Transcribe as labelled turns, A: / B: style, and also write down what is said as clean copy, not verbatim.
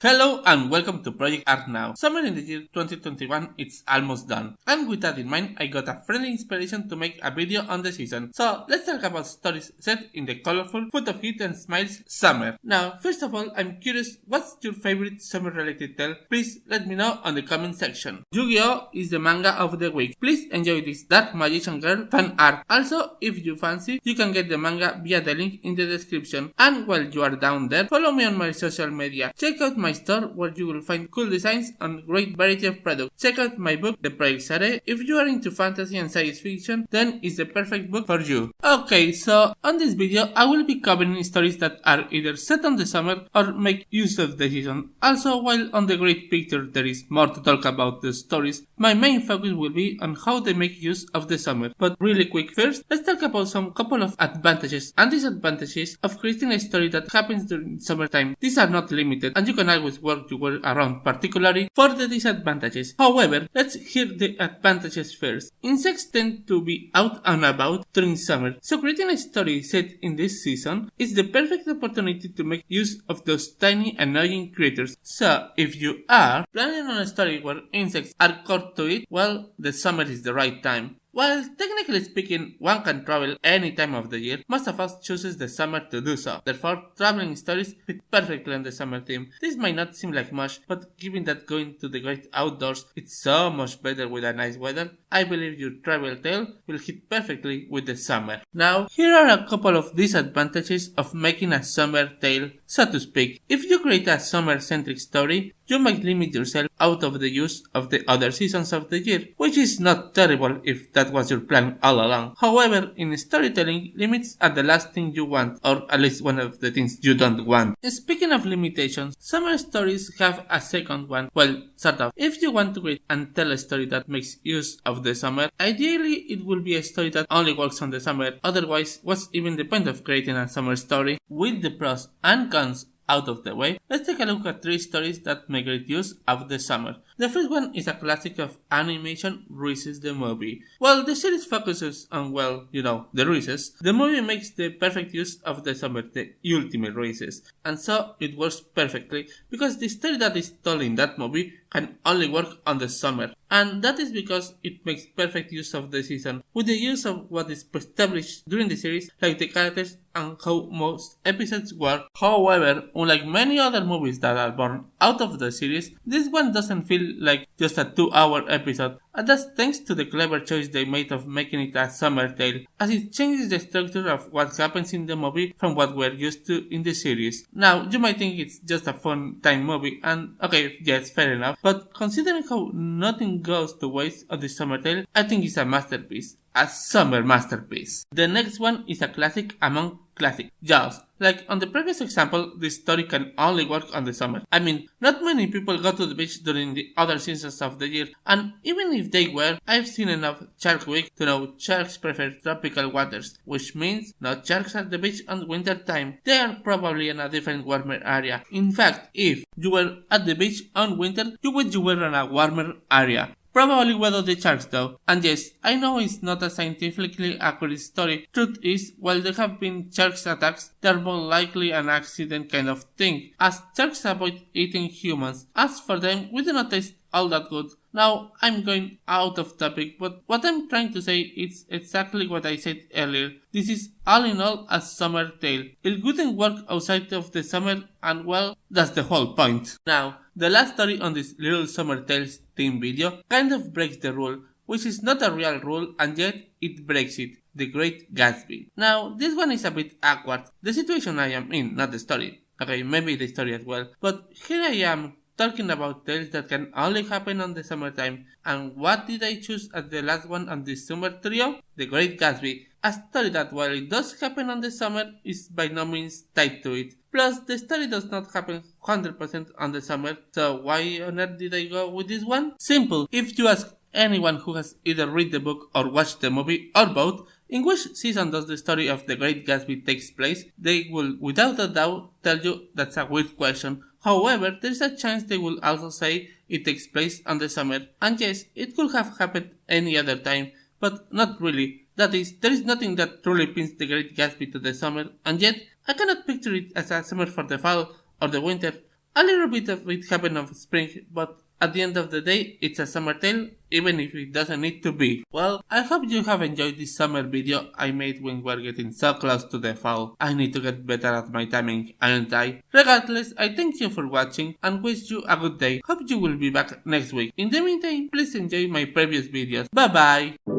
A: Hello and welcome to Project Art Now. Summer in the year 2021 it's almost done. And with that in mind, I got a friendly inspiration to make a video on the season. So let's talk about stories set in the colorful, full of heat and smiles summer. Now, first of all, I'm curious, what's your favorite summer related tale? Please let me know on the comment section. Yu-Gi-Oh! Is the manga of the week. Please enjoy this Dark Magician Girl fan art. Also, if you fancy, you can get the manga via the link in the description. And while you are down there, follow me on my social media. Check out my store where you will find cool designs and great variety of products. Check out my book, The Project Sare. If you are into fantasy and science fiction, then it's the perfect book for you. Okay, so on this video, I will be covering stories that are either set on the summer or make use of the season. Also, while on the great picture there is more to talk about the stories, my main focus will be on how they make use of the summer. But really quick first, let's talk about some couple of advantages and disadvantages of creating a story that happens during summertime. These are not limited and you can always work your way around, particularly for the disadvantages. However, let's hear the advantages first. Insects tend to be out and about during summer, so creating a story set in this season is the perfect opportunity to make use of those tiny annoying creatures. So if you are planning on a story where insects are caught to it, well, the summer is the right time. While technically speaking, one can travel any time of the year, most of us chooses the summer to do so. Therefore, traveling stories fit perfectly on the summer theme. This might not seem like much, but given that going to the great outdoors is so much better with a nice weather, I believe your travel tale will hit perfectly with the summer. Now, here are a couple of disadvantages of making a summer tale, so to speak. If you create a summer-centric story, you might limit yourself out of the use of the other seasons of the year, which is not terrible if that was your plan all along. However, in storytelling, limits are the last thing you want, or at least one of the things you don't want. Speaking of limitations, summer stories have a second one. Well, sort of. If you want to create and tell a story that makes use of the summer, ideally it will be a story that only works on the summer. Otherwise, what's even the point of creating a summer story? With the pros and cons out of the way, let's take a look at 3 stories that make great use of the summer. The first one is a classic of animation, Reese's the movie. While the series focuses on, the Reese's, the movie makes the perfect use of the summer, the ultimate Reese's. And so it works perfectly because the story that is told in that movie can only work on the summer. And that is because it makes perfect use of the season, with the use of what is established during the series, like the characters and how most episodes work. However, unlike many other movies that are born out of the series, this one doesn't feel like just a 2-hour episode, and that's thanks to the clever choice they made of making it a summer tale, as it changes the structure of what happens in the movie from what we're used to in the series. Now, you might think it's just a fun time movie, and okay, yes, fair enough, but considering how nothing goes to waste on the summer tale, I think it's a masterpiece. A summer masterpiece. The next one is a classic among classic, Jaws. Like on the previous example, this story can only work on the summer. I mean, not many people go to the beach during the other seasons of the year, and even if they were, I've seen enough Shark Week to know sharks prefer tropical waters, which means no sharks at the beach on winter time. They are probably in a different warmer area. In fact, if you were at the beach on winter, you wish you were in a warmer area. Probably without the sharks though. And yes, I know it's not a scientifically accurate story. Truth is, while there have been sharks attacks, they are more likely an accident kind of thing, as sharks avoid eating humans. As for them, we do not taste all that good. Now, I'm going out of topic, but what I'm trying to say is exactly what I said earlier. This is all in all a summer tale. It wouldn't work outside of the summer, and well, that's the whole point. Now, the last story on this little summer tales theme video kind of breaks the rule, which is not a real rule, and yet it breaks it. The Great Gatsby. Now, this one is a bit awkward. The situation I am in, not the story. Okay, maybe the story as well. But here I am, talking about tales that can only happen on the summertime. And what did I choose as the last one on this summer trio? The Great Gatsby. A story that while it does happen on the summer is by no means tied to it. Plus, the story does not happen 100% on the summer, so why on earth did I go with this one? Simple. If you ask anyone who has either read the book or watched the movie or both, in which season does the story of The Great Gatsby takes place, they will without a doubt tell you that's a weird question. However, there is a chance they will also say it takes place on the summer, and yes, it could have happened any other time, but not really. That is, there is nothing that truly pins The Great Gatsby to the summer, and yet I cannot picture it as a summer for the fall or the winter A little bit of it happened of spring, but at the end of the day, it's a summer tale, even if it doesn't need to be. Well, I hope you have enjoyed this summer video I made when we're getting so close to the fall. I need to get better at my timing, aren't I? Regardless, I thank you for watching and wish you a good day. Hope you will be back next week. In the meantime, please enjoy my previous videos. Bye bye!